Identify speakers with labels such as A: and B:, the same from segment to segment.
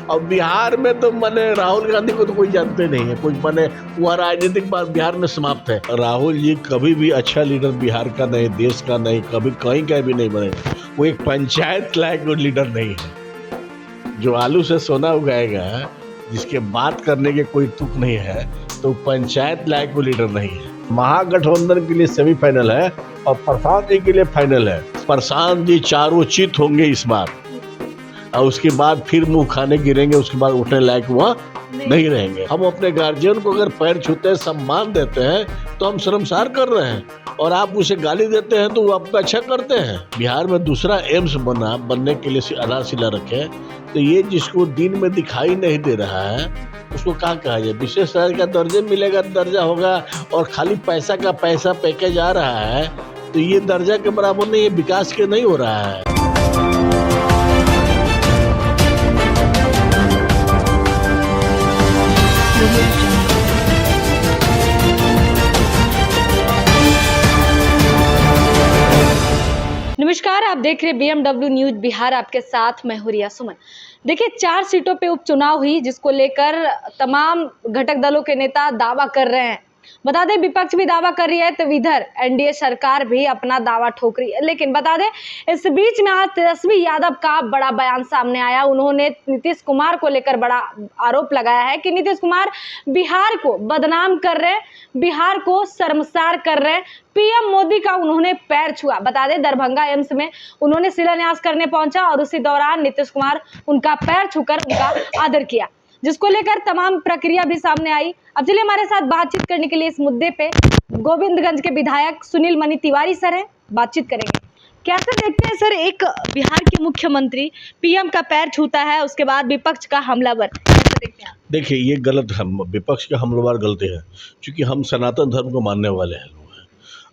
A: और बिहार में तो मैंने राहुल गांधी को तो कोई जानते नहीं है, कोई मैंने वह राजनीतिक बात बिहार में समाप्त है। राहुल जी कभी भी अच्छा लीडर बिहार का नहीं, देश का नहीं, कभी कहीं का भी नहीं बने। वो एक पंचायत लायक लीडर नहीं है। जो आलू से सोना उगाएगा, जिसके बात करने के कोई तुक नहीं है, तो पंचायत लायक वो लीडर नहीं है। महागठबंधन के लिए सेमीफाइनल है और प्रशांत जी के लिए फाइनल है। प्रशांत जी चारों चित होंगे इस बार, और उसके बाद फिर मुंह खाने गिरेंगे, उसके बाद उठने लायक वह नहीं रहेंगे। हम अपने गार्जियन को अगर पैर छूते हैं, सम्मान देते हैं, तो हम शर्मसार कर रहे हैं, और आप उसे गाली देते हैं तो वो आपका अच्छा करते हैं। बिहार में दूसरा एम्स बनने के लिए आधारशिला रखे, तो ये जिसको दिन में दिखाई नहीं दे रहा है उसको कहा जाए। विशेष राज्य का दर्जा मिलेगा, दर्जा होगा, और खाली पैसा का पैसा पैकेज आ रहा है, तो ये दर्जा के बराबर नहीं, ये विकास के नहीं हो रहा है।
B: नमस्कार, आप देख रहे BMW न्यूज बिहार, आपके साथ मैं हूं रिया सुमन। देखिए, 4 सीटों पे उपचुनाव हुई, जिसको लेकर तमाम घटक दलों के नेता दावा कर रहे हैं। बता दें, विपक्ष भी दावा कर रही है, तो इधर एनडीए सरकार भी अपना दावा ठोक रही है। लेकिन बता दें, इस बीच में आज तेजस्वी यादव का बड़ा बयान सामने आया। उन्होंने नीतीश कुमार को लेकर बड़ा आरोप लगाया है कि नीतीश कुमार बिहार को बदनाम कर रहे हैं, बिहार को शर्मसार कर रहे हैं। पीएम मोदी का उन्होंने पैर छुआ। बता दें, दरभंगा एम्स में उन्होंने शिलान्यास करने पहुंचा और उसी दौरान नीतीश कुमार उनका पैर छूकर उनका आदर किया, जिसको लेकर तमाम प्रक्रिया भी सामने आई। अब चलिए हमारे साथ बातचीत करने के लिए इस मुद्दे पे गोविंदगंज के विधायक सुनील मणि तिवारी सर हैं, बातचीत करेंगे। कैसे देखते हैं सर, एक बिहार के मुख्यमंत्री पीएम का पैर छूता है, उसके बाद विपक्ष का हमलावर, कैसे देखते हैं?
A: देखिए, ये गलत है, विपक्ष का हमलावर गलती है, क्योंकि हम सनातन धर्म को मानने वाले हैं लोग हैं।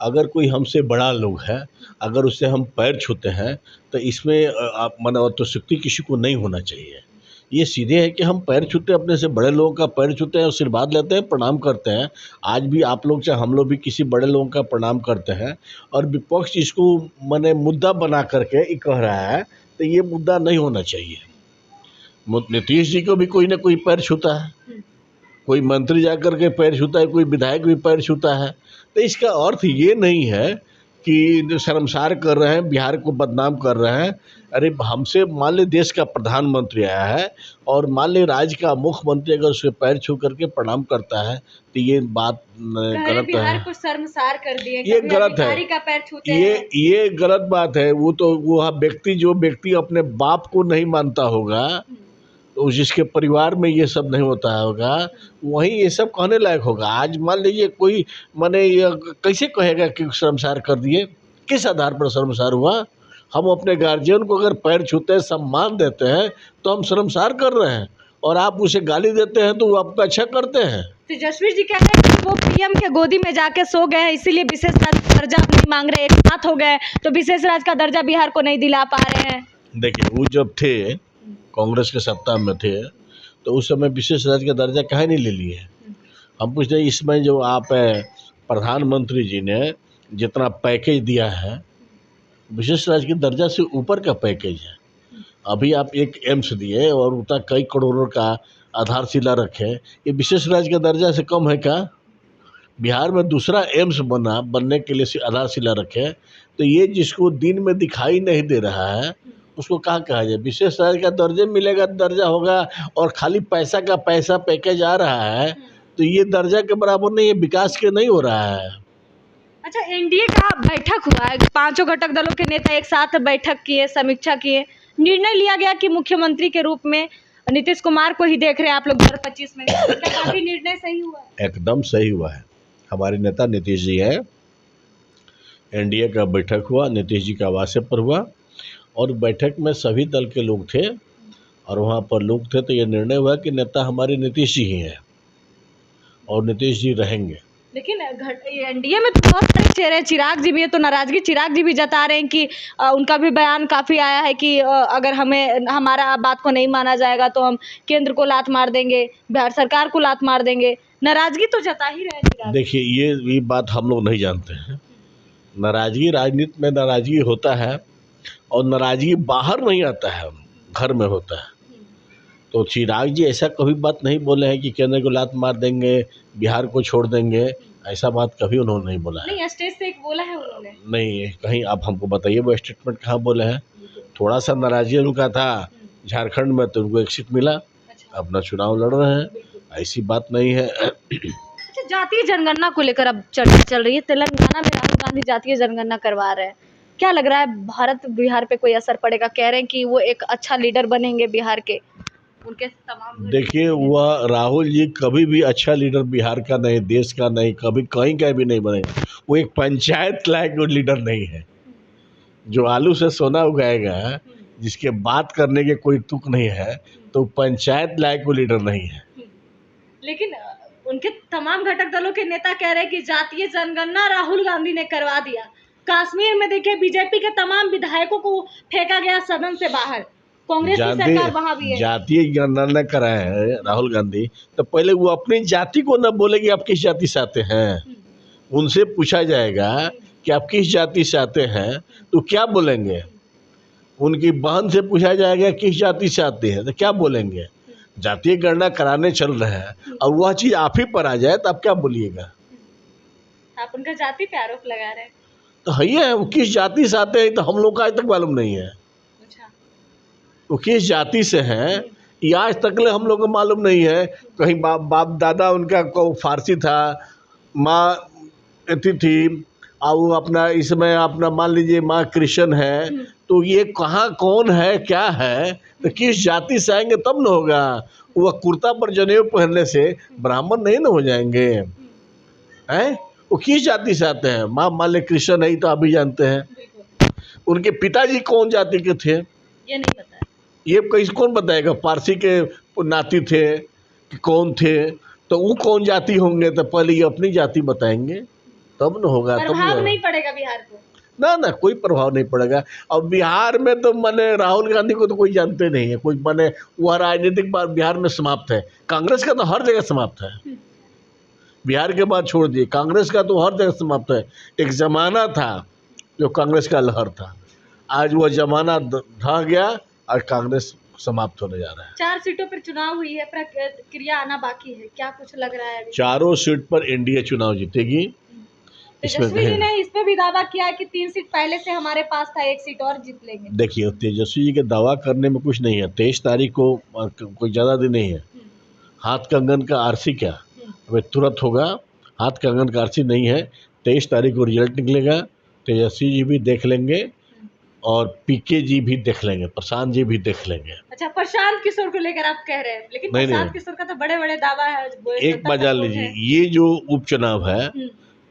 A: अगर कोई हमसे बड़ा लोग है, अगर उससे हम पैर छूते हैं, तो इसमें आप माने तो शक्ति किसी को नहीं होना चाहिए। ये सीधे है कि हम पैर छूते हैं, अपने से बड़े लोगों का पैर छूते हैं, आशीर्वाद लेते हैं, प्रणाम करते हैं। आज भी आप लोग चाहे हम लोग भी किसी बड़े लोगों का प्रणाम करते हैं, और विपक्ष इसको माने मुद्दा बना करके ये कह रहा है, तो ये मुद्दा नहीं होना चाहिए। नीतीश जी को भी कोई ना कोई पैर छूता है, कोई मंत्री जाकर के पैर छूता है, कोई विधायक भी पैर छूता है। तो इसका अर्थ ये नहीं है कि शर्मसार कर रहे हैं, बिहार को बदनाम कर रहे हैं। अरे हमसे मान ले देश का प्रधानमंत्री आया है, और मान ले राज्य का मुख्यमंत्री अगर उसके पैर छू करके प्रणाम करता है, तो ये बात गलत है।
B: बिहार को शर्मसार कर दिए,
A: ये गलत है,
B: का पैर छूते
A: ये गलत बात है। वो तो वो जो व्यक्ति अपने बाप को नहीं मानता होगा, तो जिसके परिवार में ये सब नहीं होता होगा, वही ये सब कहने लायक होगा। आज मान लीजिए कोई माने ये कैसे कहेगा कि शर्मसार कर दिए, किस आधार पर शर्मसार हुआ? हम अपने गार्जियन को अगर पैर छूते हैं, सम्मान देते हैं, तो हम शर्मसार कर रहे हैं, और आप उसे गाली देते हैं तो वो आपका अच्छा करते हैं।
B: तेजस्वी जी कह रहे हैं कि वो पीएम के गोदी में जाके सो गए हैं, इसीलिए विशेष राज्य का दर्जा नहीं मांग रहे, एक साथ हो गए, तो विशेष राज्य का दर्जा बिहार को नहीं दिला पा रहे हैं।
A: देखिए, वो जब थे कांग्रेस के सत्ता में थे, तो उस समय विशेष राज्य का दर्जा काहे नहीं ले लिए? हम पूछते हैं, इसमें जो आप प्रधानमंत्री जी ने जितना पैकेज दिया है, विशेष राज्य के दर्जा से ऊपर का पैकेज है। अभी आप एक एम्स दिए और उतना कई करोड़ों का आधारशिला रखे, ये विशेष राज्य का दर्जा से कम है क्या? बिहार में दूसरा एम्स बनने के लिए आधारशिला रखे, तो ये जिसको दिन में दिखाई नहीं दे रहा है उसको कहा जाए। विशेष राज्य का दर्जा मिलेगा, दर्जा होगा, और खाली पैसा का पैसा पैकेज आ रहा है, तो ये दर्जा के बराबर नहीं, ये विकास के नहीं हो रहा है।
B: अच्छा, एनडीए का बैठक हुआ है, 5 घटक दलों के नेता एक साथ बैठक किए, समीक्षा किए, निर्णय लिया गया कि मुख्यमंत्री के रूप में नीतीश कुमार को ही देख रहे हैं आप लोग 2025 में। क्या काफी निर्णय सही हुआ है?
A: एकदम सही हुआ है। हमारे नेता नीतीश जी हैं, एनडीए का बैठक हुआ, नीतीश जी का आवास पर हुआ, और बैठक में सभी दल के लोग थे, और वहाँ पर लोग थे, तो ये निर्णय हुआ कि नेता हमारे नीतीश जी ही हैं, और नीतीश जी रहेंगे।
B: लेकिन एनडीए में तो बहुत सारे चेहरे हैं, चिराग जी भी है, तो नाराजगी चिराग जी भी जता रहे हैं कि उनका भी बयान काफी आया है कि अगर हमारा बात को नहीं माना जाएगा तो हम केंद्र को लात मार देंगे, बिहार सरकार को लात मार देंगे। नाराजगी तो जता ही रहे चिराग।
A: देखिए, ये बात हम लोग नहीं जानते हैं। नाराजगी, राजनीति में नाराजगी होता है, और नाराजगी बाहर नहीं आता है, घर में होता है। तो चिराग जी ऐसा कभी बात नहीं बोले हैं कि केंद्र को लात मार देंगे, बिहार को छोड़ देंगे, ऐसा बात कभी उन्होंने नहीं बोला है।
B: नहीं, स्टेज से एक बोला है उन्होंने।
A: नहीं, कहीं आप हमको बताइए वो स्टेटमेंट कहाँ बोले हैं। थोड़ा सा नाराजगी उनका था झारखंड में, तो उनको एक सीट मिला,
B: अच्छा,
A: अपना चुनाव लड़ रहे हैं, ऐसी बात नहीं है।
B: अच्छा, जातीय जनगणना को लेकर अब चर्चा चल रही है। तेलंगाना में राहुल गांधी जातीय जनगणना करवा रहे हैं, क्या लग रहा है भारत बिहार पे कोई असर पड़ेगा? कह रहे हैं कि वो एक अच्छा लीडर बनेंगे बिहार के, उनके तमाम।
A: देखिए, वह राहुल जी कभी भी अच्छा लीडर बिहार का नहीं, देश का नहीं, कभी कहीं का भी नहीं बनेगा। वो एक पंचायत लायक लीडर नहीं है, जो आलू से सोना उगाएगा, जिसके बात करने के कोई तुक नहीं है, तो पंचायत लायक वो लीडर नहीं है।
B: लेकिन उनके तमाम घटक दलों के नेता कह रहे हैं कि जातीय जनगणना राहुल गांधी ने करवा दिया। कश्मीर में देखिए बीजेपी के तमाम विधायकों को फेंका गया सदन से बाहर, कांग्रेस की सरकार वहां भी है।
A: जातीय जनगणना कराए हैं राहुल गांधी, तो पहले वो अपनी जाति को न बोले कि आप किस जाति से आते हैं। उनसे पूछा जाएगा कि आप किस जाति से आते हैं, तो क्या बोलेंगे। उनकी बहन से पूछा जाएगा किस जाति से आते हैं, तो क्या बोलेंगे। जातीय गणना कराने चल रहे हैं और वह चीज आप ही पर आ जाए तो आप क्या बोलिएगा।
B: आप उनका जाति पे आरोप लगा रहे हैं।
A: तो है वो किस जाति से आते हैं, तो हम लोग का आज तक मालूम नहीं है।
B: अच्छा,
A: वो किस जाति से हैं ये आज तक हम लोग को मालूम नहीं है। कहीं बाप दादा उनका को फारसी था, माँ अथी थी, और वो अपना इसमें अपना मान लीजिए माँ क्रिश्चियन है, तो ये कहाँ कौन है क्या है, तो किस जाति से आएंगे तब न होगा। वह कुर्ता पर जनेऊ पहनने से ब्राह्मण नहीं न हो जाएंगे हैं। वो किस जाति से आते हैं, माँ मान लीजिए क्रिश्चियन है तो आप भी जानते हैं। उनके पिताजी कौन जाति के थे
B: ये नहीं पता है।
A: ये कैसे कौन बताएगा। पारसी के नाती थे कि कौन थे, तो वो कौन जाति होंगे, तो पहले ये अपनी जाति बताएंगे तब न होगा। तब
B: प्रभाव नहीं पड़ेगा बिहार को,
A: ना कोई प्रभाव नहीं पड़ेगा। और बिहार में तो माने राहुल गांधी को तो कोई जानते नहीं है, कोई माने वह राजनीतिक बात बिहार में समाप्त है। कांग्रेस का तो हर जगह समाप्त है, बिहार के बाद छोड़ दिए, कांग्रेस का तो हर जगह समाप्त है। एक ज़माना था जो कांग्रेस का लहर था, आज वह ज़माना ढह गया और कांग्रेस समाप्त होने जा रहा है।
B: 4 सीटों पर चुनाव हुई है, प्रक्रिया आना बाकी है, क्या कुछ लग रहा है अभी?
A: चारों सीट पर एनडीए चुनाव जीतेगी।
B: तेजस्वी जी ने इस पे भी दावा किया कि 3 सीट पहले से हमारे पास था, 1 सीट और जीत लेंगे।
A: देखिए, तेजस्वी जी के दावा करने में कुछ नहीं है। 23 तारीख को कोई ज़्यादा दिन नहीं है। हाथ कंगन का आरसी क्या अभी तुरंत होगा, हाथ कंगन का आरसी नहीं है। 23 तारीख को रिजल्ट निकलेगा, तेजस्वी जी भी देख लेंगे और पीके जी भी देख लेंगे, प्रशांत जी भी देख लेंगे।
B: अच्छा, प्रशांत किशोर को लेकर आप कह रहे हैं, लेकिन प्रशांत किशोर का तो बड़े बड़े दावा है।
A: एक बात जान लीजिए, ये जो उपचुनाव है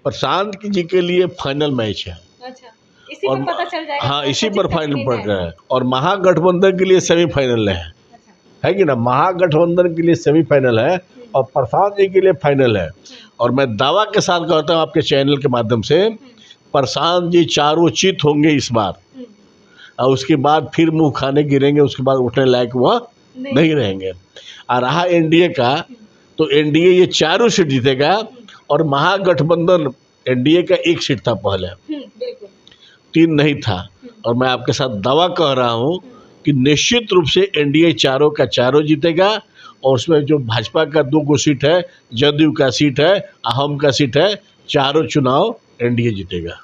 A: प्रशांत जी के लिए फाइनल मैच है।
B: अच्छा, इसी पर पता चल जाएगा।
A: हाँ, इसी पर फाइनल पड़ रहा है। और महागठबंधन के लिए सेमीफाइनल है कि ना। महागठबंधन के लिए सेमीफाइनल है और प्रशांत जी के लिए फाइनल है। और मैं दावा के साथ कहता हूँ आपके चैनल के माध्यम से, प्रशांत जी चारों चित होंगे इस बार, और उसके बाद फिर मुंह खाने गिरेंगे, उसके बाद उठने लायक वह नहीं रहेंगे। और रहा एनडीए का, तो एनडीए ये चारों सीट जीतेगा और महागठबंधन एनडीए का 1 सीट था पहले, 3 नहीं था। और मैं आपके साथ दावा कह रहा हूँ कि निश्चित रूप से एनडीए चारों का चारों जीतेगा। और उसमें जो भाजपा का 2 सीट है, जदयू का सीट है, अहम का सीट है, चारों चुनाव एनडीए जीतेगा।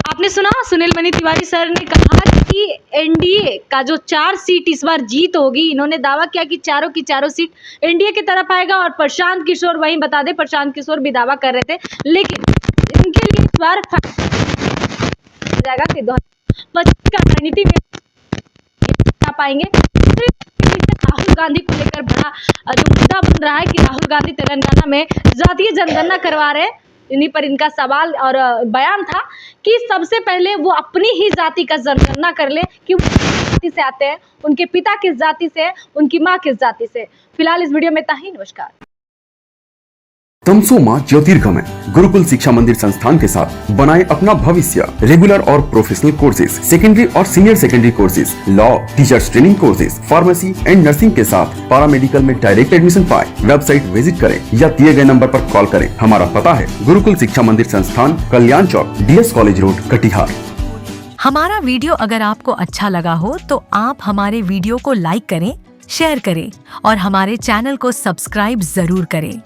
B: आपने सुना सुनील मणि तिवारी सर ने कहा कि एनडीए का जो 4 सीट इस बार जीत होगी। इन्होंने दावा किया कि चारों की चारों सीट एनडीए की तरफ आएगा। और प्रशांत किशोर, वहीं बता दें प्रशांत किशोर भी दावा कर रहे थे, लेकिन इनके लिए इस बार जाएगा कि 2025 का राजनीति में पाएंगे। राहुल गांधी को लेकर बड़ा जो मुद्दा बन रहा है कि राहुल गांधी तेलंगाना में जातीय जनगणना करवा रहे हैं, इन्हीं पर इनका सवाल और बयान था कि सबसे पहले वो अपनी ही जाति का जनगणना कर ले कि वो किस जाति से आते हैं, उनके पिता किस जाति से, उनकी माँ किस जाति से। फिलहाल इस वीडियो में इतना ही। नमस्कार।
C: तमसो मां ज्योतिर्गमय गुरुकुल शिक्षा मंदिर संस्थान के साथ बनाए अपना भविष्य। रेगुलर और प्रोफेशनल कोर्सेज, सेकेंडरी और senior secondary courses, law, teachers training courses, pharmacy and nursing के साथ पैरामेडिकल में डायरेक्ट एडमिशन पाए। वेबसाइट विजिट करें या दिए गए नंबर पर कॉल करें। हमारा पता है गुरुकुल शिक्षा मंदिर संस्थान, कल्याण चौक, DS कॉलेज रोड, कटिहार।
D: हमारा वीडियो अगर आपको अच्छा लगा हो तो आप हमारे वीडियो को लाइक करें, शेयर करें और हमारे चैनल को सब्सक्राइब जरूर करें।